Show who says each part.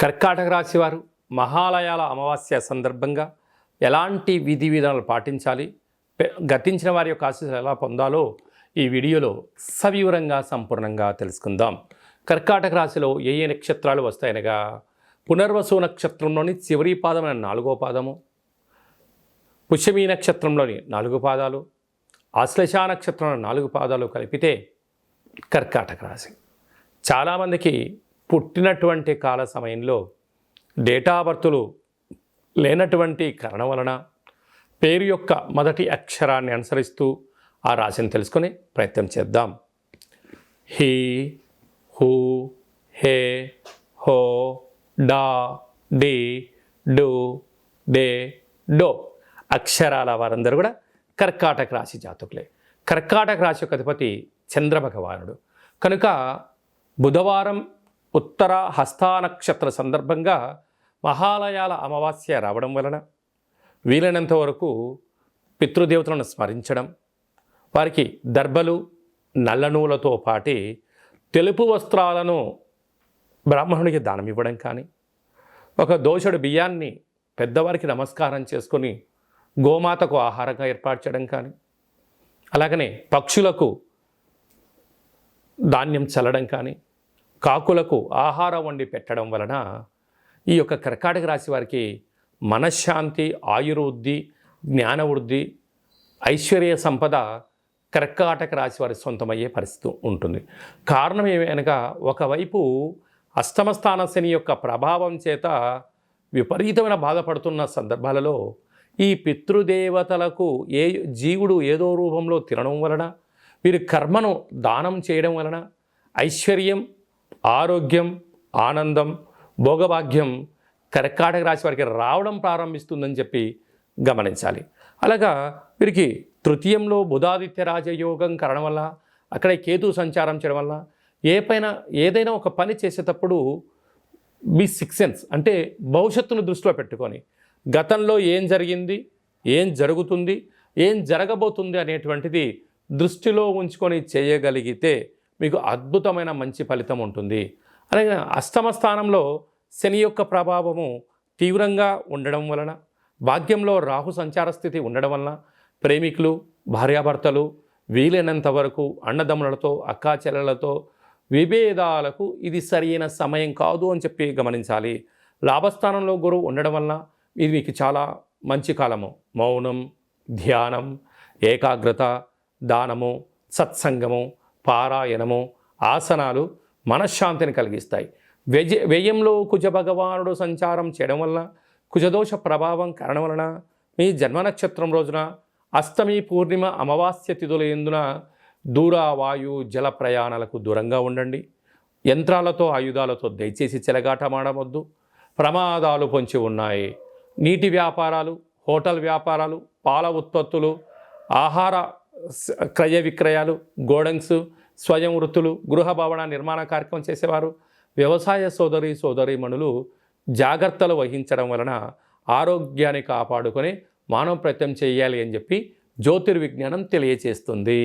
Speaker 1: కర్కాటక రాశి వారు మహాలయాల అమావాస్య సందర్భంగా ఎలాంటి విధి విధానాలు పాటించాలి, గతించిన వారి యొక్క ఆశీస్సులు ఎలా పొందాలో ఈ వీడియోలో సవివరంగా సంపూర్ణంగా తెలుసుకుందాం. కర్కాటక రాశిలో ఏ నక్షత్రాలు వస్తాయనగా పునర్వసు నక్షత్రంలోని చివరి పాదమైన 4వ పాదము, పుష్యమీ నక్షత్రంలోని 4 పాదాలు, ఆశ్లేష నక్షత్రంలో 4 పాదాలు కలిపితే కర్కాటక రాశి. చాలామందికి పుట్టినటువంటి కాల సమయంలో డేటా బర్తులు లేనటువంటి కారణం వలన పేరు యొక్క మొదటి అక్షరాన్ని అనుసరిస్తూ ఆ రాశిని తెలుసుకునే ప్రయత్నం చేద్దాం. హీ, హూ, హే, హో, డా, డి, డు, డే, డో అక్షరాల వారందరూ కూడా కర్కాటక రాశి జాతకులే. కర్కాటక రాశి యొక్క అధిపతి చంద్ర భగవానుడు కనుక బుధవారం ఉత్తర హస్తా నక్షత్ర సందర్భంగా మహాలయాల అమావాస్య రావడం వలన వీలైనంత వరకు పితృదేవతలను స్మరించడం, వారికి దర్భలు నల్ల నూలతో పాటి తెలుపు వస్త్రాలను బ్రాహ్మణుడికి దానం ఇవ్వడం కానీ, ఒక దోషుడు బియ్యాన్ని పెద్దవారికి నమస్కారం చేసుకొని గోమాతకు ఆహారంగా ఏర్పాటు చేయడం కానీ, అలాగనే పక్షులకు ధాన్యం చల్లడం కానీ, కాకులకు ఆహారం వండి పెట్టడం వలన ఈ యొక్క కర్కాటక రాశి వారికి మనశ్శాంతి, ఆయుర్వృద్ధి, జ్ఞానవృద్ధి, ఐశ్వర్య సంపద కర్కాటక రాశి వారి సొంతమయ్యే పరిస్థితి ఉంటుంది. కారణం ఏమనగా ఒకవైపు అష్టమ స్థాన శని యొక్క ప్రభావం చేత విపరీతమైన బాధపడుతున్న సందర్భాలలో ఈ పితృదేవతలకు జీవుడు ఏదో రూపంలో తినడం వలన, వీరి కర్మను దానం చేయడం వలన ఐశ్వర్యం, ఆరోగ్యం, ఆనందం, భోగభాగ్యం కర్కాటక రాశి వారికి రావడం ప్రారంభిస్తుందని చెప్పి గమనించాలి. అలాగా వీరికి తృతీయంలో బుధాదిత్య రాజయోగం కారణం వల్ల, అక్కడే కేతు సంచారం చేయడం వల్ల ఏదైనా ఒక పని చేసేటప్పుడు మీ సిక్స్ సెన్స్ అంటే భవిష్యత్తును దృష్టిలో పెట్టుకొని గతంలో ఏం జరిగింది, ఏం జరుగుతుంది, ఏం జరగబోతుంది అనేటువంటిది దృష్టిలో ఉంచుకొని చేయగలిగితే మీకు అద్భుతమైన మంచి ఫలితం ఉంటుంది. అలాగే అష్టమ స్థానంలో శని యొక్క ప్రభావము తీవ్రంగా ఉండడం వలన, భాగ్యంలో రాహు సంచార స్థితి ఉండడం వలన ప్రేమికులు, భార్యాభర్తలు వీలైనంత వరకు అన్నదమ్ములతో, అక్కా చెల్లెలతో విభేదాలకు ఇది సరైన సమయం కాదు అని చెప్పి గమనించాలి. లాభస్థానంలో గురువు ఉండడం వలన ఇది మీకు చాలా మంచి కాలము. మౌనం, ధ్యానం, ఏకాగ్రత, దానము, సత్సంగము, పారాయణము, ఆసనాలు మనశ్శాంతిని కలిగిస్తాయి. వ్యయంలో కుజ భగవానుడు సంచారం చేయడం వలన, కుజదోష ప్రభావం కారణం వలన మీ జన్మ నక్షత్రం రోజున అష్టమి, పూర్ణిమ, అమావాస్య తిథుల యందున దూర వాయు జల ప్రయాణాలకు దూరంగా ఉండండి. యంత్రాలతో, ఆయుధాలతో దయచేసి చెలగాటమాడవద్దు. ప్రమాదాలు పొంచి ఉన్నాయి. నీటి వ్యాపారాలు, హోటల్ వ్యాపారాలు, పాల ఉత్పత్తులు, ఆహార క్రయ విక్రయాలు, గోడౌన్స్, స్వయం వృత్తులు, గృహ భవన నిర్మాణ కార్యక్రమం చేసేవారు, వ్యవసాయ సోదరీమణులు జాగ్రత్తలు వహించడం వలన ఆరోగ్యాన్ని కాపాడుకొని మానవ ప్రయత్నం చేయాలి అని చెప్పి జ్యోతిర్విజ్ఞానం తెలియచేస్తుంది.